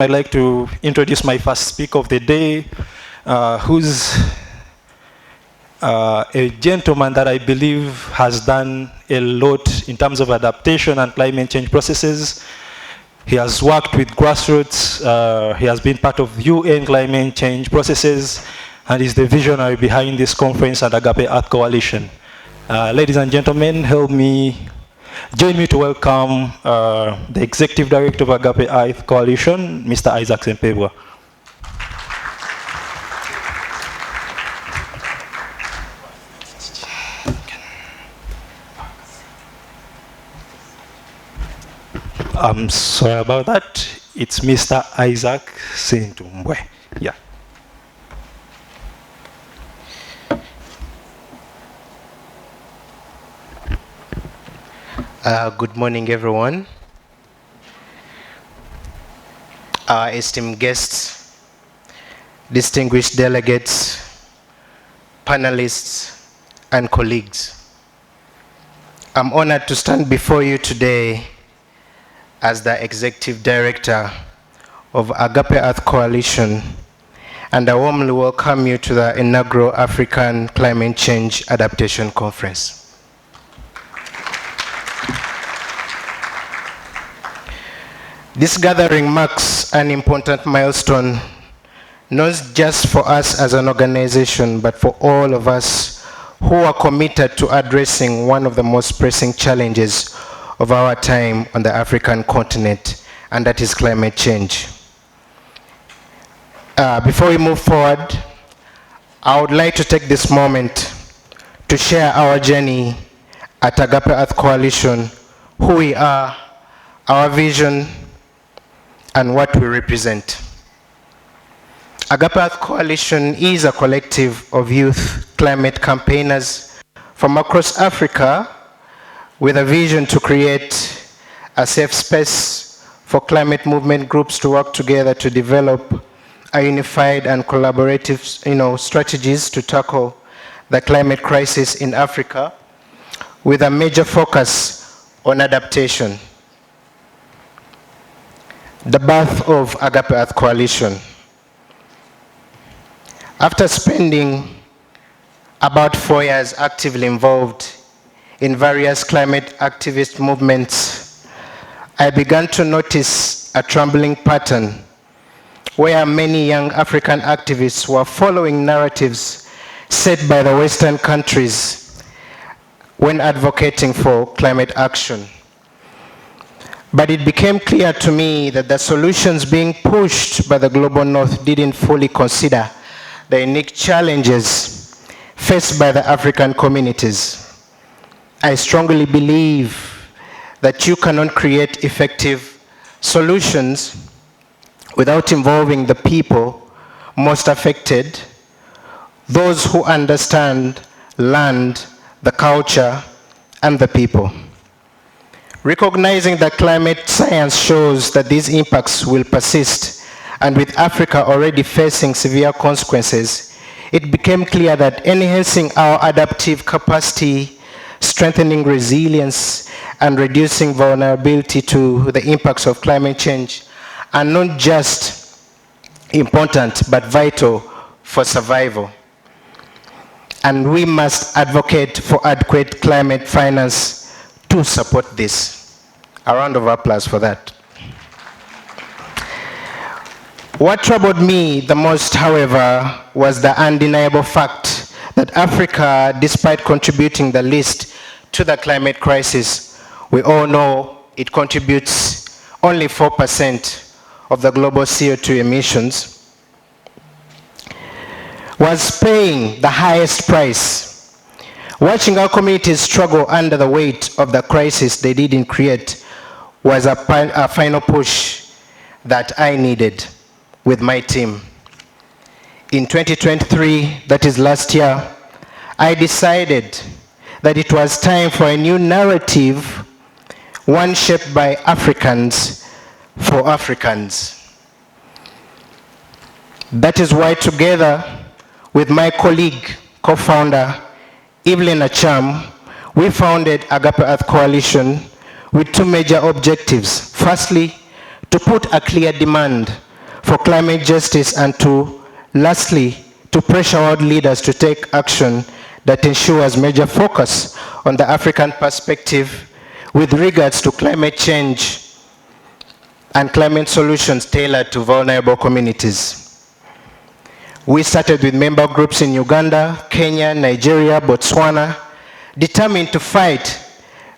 I'd like to introduce my first speaker of the day, who's a gentleman that I believe has done a lot in terms of adaptation and climate change processes. He has worked with grassroots, he has been part of UN climate change processes, and is the visionary behind this conference and Agape Earth Coalition. Ladies and gentlemen, join me to welcome the Executive Director of Agape Earth Coalition, Mr. Isaac Sempebwa. I'm sorry about that. It's Mr. Isaac Sempebwa. Yeah. Good morning, everyone. Esteemed guests, distinguished delegates, panelists, and colleagues. I'm honored to stand before you today as the Executive Director of Agape Earth Coalition, and I warmly welcome you to the inaugural African Climate Change Adaptation Conference. This gathering marks an important milestone, not just for us as an organization, but for all of us who are committed to addressing one of the most pressing challenges of our time on the African continent, and that is climate change. Before we move forward, I would like to take this moment to share our journey at Agape Earth Coalition, who we are, our vision, and what we represent. Agape Earth Coalition is a collective of youth climate campaigners from across Africa with a vision to create a safe space for climate movement groups to work together to develop a unified and collaborative strategies to tackle the climate crisis in Africa with a major focus on adaptation. The birth of Agape Earth Coalition. After spending about 4 years actively involved in various climate activist movements, I began to notice a troubling pattern where many young African activists were following narratives set by the Western countries when advocating for climate action. But it became clear to me that the solutions being pushed by the global north didn't fully consider the unique challenges faced by the African communities. I strongly believe that you cannot create effective solutions without involving the people most affected, those who understand land, the culture, and the people. Recognizing that climate science shows that these impacts will persist, and with Africa already facing severe consequences, it became clear that enhancing our adaptive capacity, strengthening resilience, and reducing vulnerability to the impacts of climate change are not just important, but vital for survival. And we must advocate for adequate climate finance to support this. A round of applause for that. What troubled me the most, however, was the undeniable fact that Africa, despite contributing the least to the climate crisis, we all know it contributes only 4% of the global CO2 emissions, was paying the highest price. Watching our communities struggle under the weight of the crisis they didn't create was a final push that I needed with my team. In 2023, that is last year, I decided that it was time for a new narrative, one shaped by Africans for Africans. That is why, together with my colleague, co-founder, Evelyn Acham, we founded Agape Earth Coalition with two major objectives. Firstly, to put a clear demand for climate justice, and lastly, to pressure world leaders to take action that ensures major focus on the African perspective with regards to climate change and climate solutions tailored to vulnerable communities. We started with member groups in Uganda, Kenya, Nigeria, Botswana, determined to fight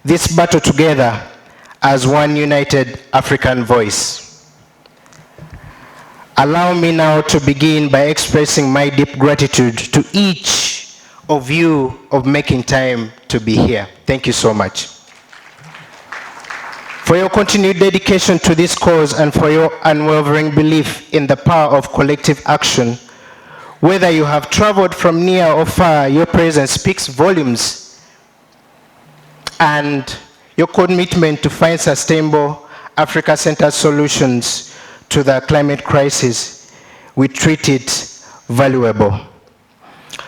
this battle together as one united African voice. Allow me now to begin by expressing my deep gratitude to each of you of making time to be here. Thank you so much. For your continued dedication to this cause and for your unwavering belief in the power of collective action. Whether you have traveled from near or far, your presence speaks volumes, and your commitment to find sustainable Africa-centered solutions to the climate crisis, we treat it valuable.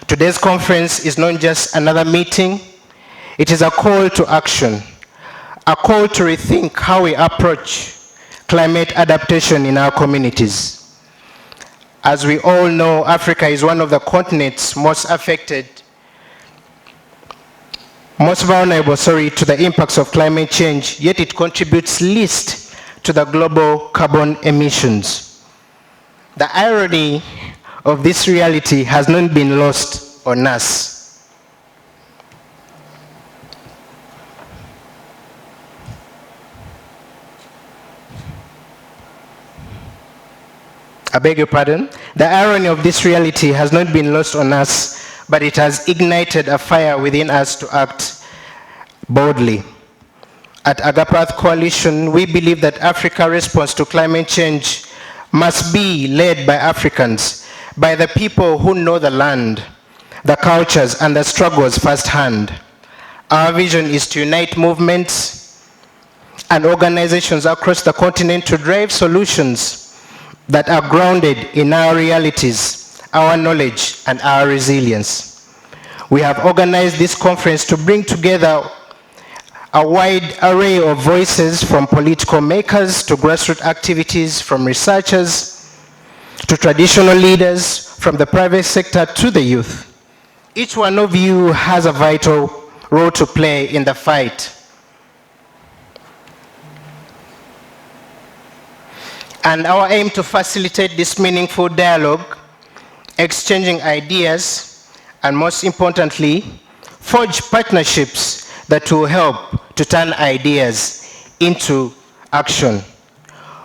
Today's conference is not just another meeting, it is a call to action, a call to rethink how we approach climate adaptation in our communities. As we all know, Africa is one of the continents most vulnerable to the impacts of climate change, yet it contributes least to the global carbon emissions. The irony of this reality has not been lost on us. I beg your pardon? The irony of this reality has not been lost on us, but it has ignited a fire within us to act boldly. At Agape Coalition, we believe that Africa's response to climate change must be led by Africans, by the people who know the land, the cultures, and the struggles firsthand. Our vision is to unite movements and organizations across the continent to drive solutions that are grounded in our realities, our knowledge, and our resilience. We have organized this conference to bring together a wide array of voices, from political makers to grassroots activities, from researchers to traditional leaders, from the private sector to the youth. Each one of you has a vital role to play in the fight. And our aim to facilitate this meaningful dialogue, exchanging ideas, and most importantly, forge partnerships that will help to turn ideas into action.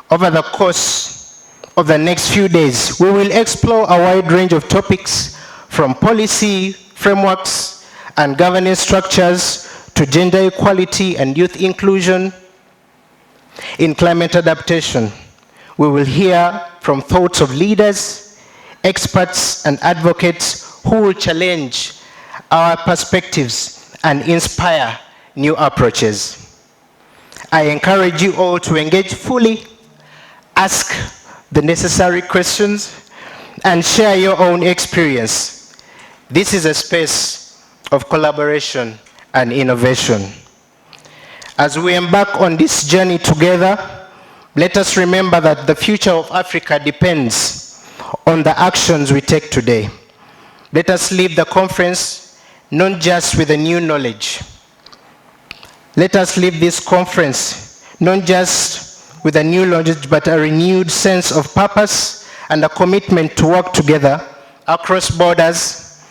Over the course of the next few days, we will explore a wide range of topics, from policy frameworks and governance structures to gender equality and youth inclusion. In climate adaptation, we will hear from thoughts of leaders, experts, and advocates who will challenge our perspectives and inspire new approaches. I encourage you all to engage fully, ask the necessary questions, and share your own experience. This is a space of collaboration and innovation. As we embark on this journey together, let us remember that the future of Africa depends on the actions we take today. Let us leave the conference not just with a new knowledge. Let us leave this conference not just with a new knowledge, but a renewed sense of purpose and a commitment to work together across borders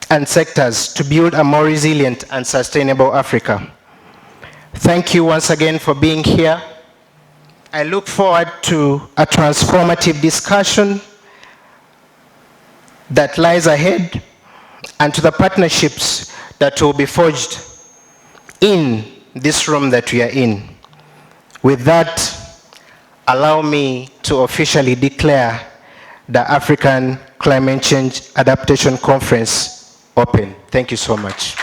and sectors to build a more resilient and sustainable Africa. Thank you once again for being here. I look forward to a transformative discussion that lies ahead, and to the partnerships that will be forged in this room that we are in. With that, allow me to officially declare the African Climate Change Adaptation Conference open. Thank you so much.